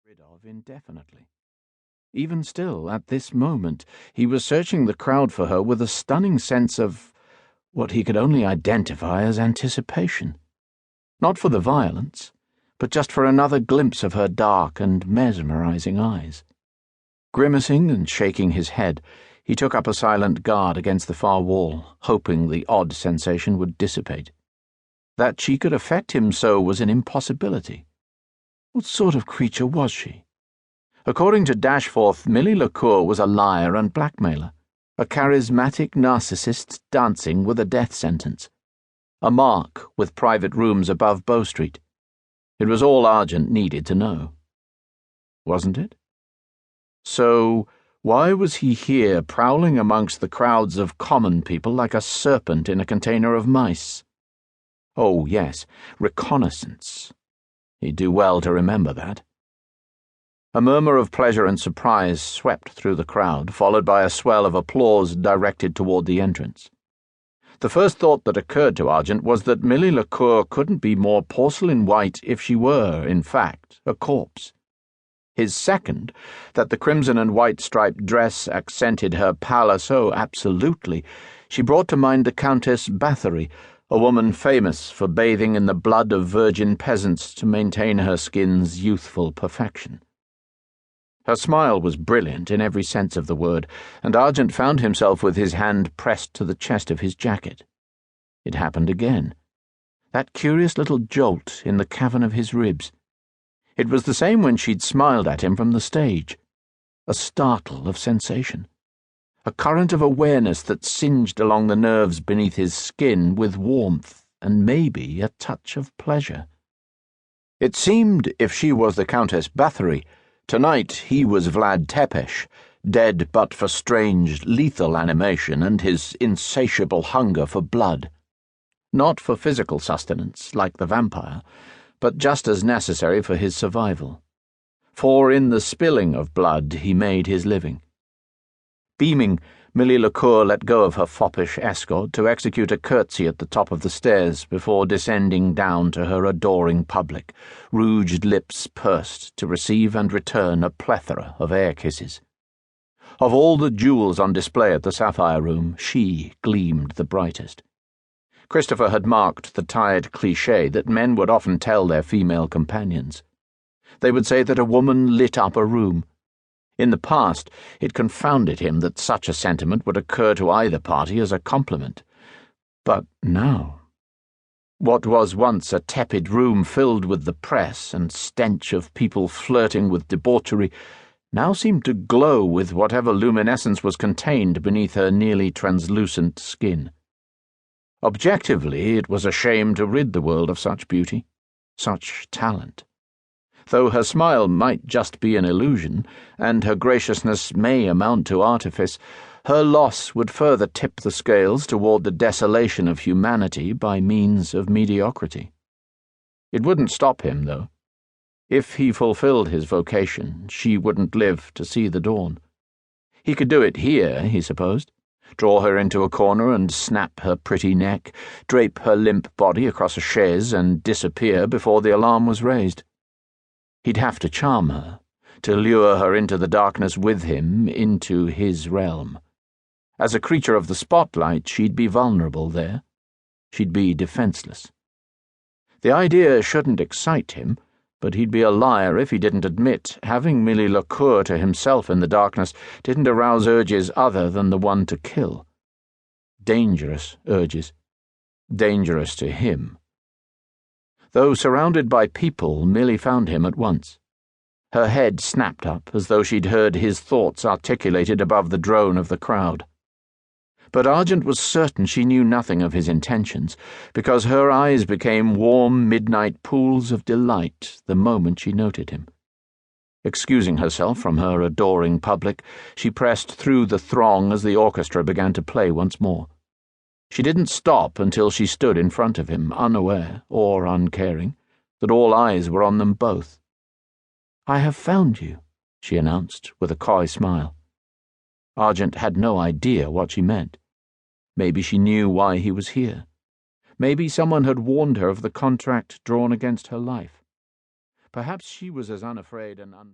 rid of indefinitely. Even still, at this moment, he was searching the crowd for her with a stunning sense of what he could only identify as anticipation. Not for the violence, but just for another glimpse of her dark and mesmerizing eyes. Grimacing and shaking his head, he took up a silent guard against the far wall, hoping the odd sensation would dissipate. That she could affect him so was an impossibility. What sort of creature was she? According to Dashforth, Millie LeCour was a liar and blackmailer, a charismatic narcissist dancing with a death sentence, a mark with private rooms above Bow Street. It was all Argent needed to know. Wasn't it? So, why was he here prowling amongst the crowds of common people like a serpent in a container of mice? Oh, yes, reconnaissance. He'd do well to remember that. A murmur of pleasure and surprise swept through the crowd, followed by a swell of applause directed toward the entrance. The first thought that occurred to Argent was that Millie LeCour couldn't be more porcelain white if she were, in fact, a corpse. His second, that the crimson and white striped dress accented her pallor so absolutely, she brought to mind the Countess Bathory, a woman famous for bathing in the blood of virgin peasants to maintain her skin's youthful perfection. Her smile was brilliant in every sense of the word, and Argent found himself with his hand pressed to the chest of his jacket. It happened again. That curious little jolt in the cavern of his ribs. It was the same when she'd smiled at him from the stage. A startle of sensation. A current of awareness that singed along the nerves beneath his skin with warmth and maybe a touch of pleasure. It seemed if she was the Countess Bathory, tonight he was Vlad Tepes, dead but for strange, lethal animation and his insatiable hunger for blood. Not for physical sustenance, like the vampire, but just as necessary for his survival. For in the spilling of blood he made his living. Beaming, Millie LeCour let go of her foppish escort to execute a curtsy at the top of the stairs before descending down to her adoring public, rouged lips pursed to receive and return a plethora of air kisses. Of all the jewels on display at the Sapphire Room, she gleamed the brightest. Christopher had marked the tired cliché that men would often tell their female companions. They would say that a woman lit up a room. In the past, it confounded him that such a sentiment would occur to either party as a compliment. But now, what was once a tepid room filled with the press and stench of people flirting with debauchery now seemed to glow with whatever luminescence was contained beneath her nearly translucent skin. Objectively, it was a shame to rid the world of such beauty, such talent. Though her smile might just be an illusion, and her graciousness may amount to artifice, her loss would further tip the scales toward the desolation of humanity by means of mediocrity. It wouldn't stop him, though. If he fulfilled his vocation, she wouldn't live to see the dawn. He could do it here, he supposed. Draw her into a corner and snap her pretty neck, drape her limp body across a chaise and disappear before the alarm was raised. He'd have to charm her, to lure her into the darkness with him, into his realm. As a creature of the spotlight, she'd be vulnerable there. She'd be defenseless. The idea shouldn't excite him, but he'd be a liar if he didn't admit having Millie LeCour to himself in the darkness didn't arouse urges other than the one to kill. Dangerous urges. Dangerous to him. Though surrounded by people, Millie found him at once. Her head snapped up as though she'd heard his thoughts articulated above the drone of the crowd. But Argent was certain she knew nothing of his intentions, because her eyes became warm midnight pools of delight the moment she noted him. Excusing herself from her adoring public, she pressed through the throng as the orchestra began to play once more. She didn't stop until she stood in front of him, unaware, or uncaring, that all eyes were on them both. "I have found you," she announced with a coy smile. Argent had no idea what she meant. Maybe she knew why he was here. Maybe someone had warned her of the contract drawn against her life. Perhaps she was as unafraid and